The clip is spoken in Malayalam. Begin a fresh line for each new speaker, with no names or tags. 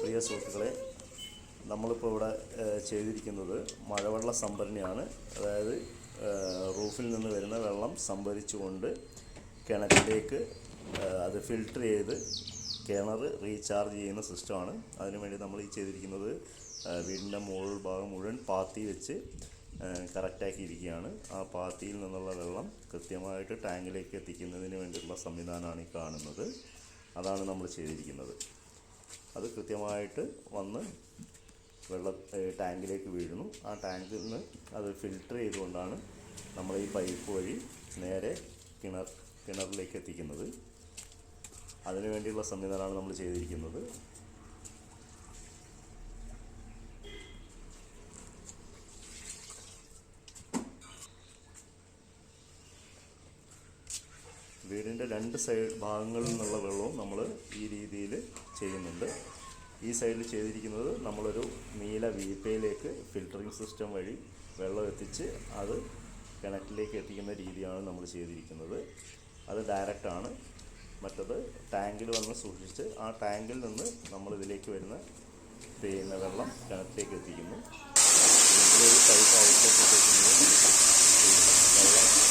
പ്രിയ സുഹൃത്തുക്കളെ, നമ്മളിപ്പോൾ ഇവിടെ ചെയ്തിരിക്കുന്നത് മഴവെള്ള സംഭരണിയാണ്. അതായത് റൂഫിൽ നിന്ന് വരുന്ന വെള്ളം സംഭരിച്ചുകൊണ്ട് കിണറ്റിലേക്ക് അത് ഫിൽട്ടർ ചെയ്ത് കിണർ റീചാർജ് ചെയ്യുന്ന സിസ്റ്റമാണ്. അതിനുവേണ്ടി നമ്മൾ ഈ ചെയ്തിരിക്കുന്നത് വീടിൻ്റെ മുകൾ ഭാഗം മുഴുവൻ പാത്തി വെച്ച് കറക്റ്റാക്കിയിരിക്കുകയാണ്. ആ പാത്തിയിൽ നിന്നുള്ള വെള്ളം കൃത്യമായിട്ട് ടാങ്കിലേക്ക് എത്തിക്കുന്നതിന് വേണ്ടിയുള്ള സംവിധാനമാണ് ഈ കാണുന്നത്. അതാണ് നമ്മൾ ചെയ്തിരിക്കുന്നത്. അത് കൃത്യമായിട്ട് വന്ന് വെള്ളം ടാങ്കിലേക്ക് വീഴുന്നു. ആ ടാങ്കിൽ നിന്ന് അത് ഫിൽട്ടർ ചെയ്തുകൊണ്ടാണ് നമ്മൾ ഈ പൈപ്പ് വഴി നേരെ കിണറിലേക്ക് എത്തിക്കുന്നത്. അതിനു വേണ്ടിയുള്ള സംവിധാനമാണ് നമ്മൾ ചെയ്തിരിക്കുന്നത്. വീടിൻ്റെ രണ്ട് ഭാഗങ്ങളിൽ നിന്നുള്ള വെള്ളവും നമ്മൾ ഈ രീതിയിൽ ചെയ്യുന്നുണ്ട്. ഈ സൈഡിൽ ചെയ്തിരിക്കുന്നത് നമ്മളൊരു നീല വീപ്പയിലേക്ക് ഫിൽറ്ററിംഗ് സിസ്റ്റം വഴി വെള്ളം എത്തിച്ച് അത് കിണറ്റിലേക്ക് എത്തിക്കുന്ന രീതിയാണ് നമ്മൾ ചെയ്തിരിക്കുന്നത്. അത് ഡയറക്റ്റാണ്. മറ്റത് ടാങ്കിൽ വന്ന് സൂക്ഷിച്ച് ആ ടാങ്കിൽ നിന്ന് നമ്മളിതിലേക്ക് വരുന്ന വെള്ളം കിണറ്റിലേക്ക് എത്തിക്കുന്നു. ഒരു പൈപ്പ് ഔട്ട്ലെറ്റ് എത്തിക്കുന്നത് വെള്ളം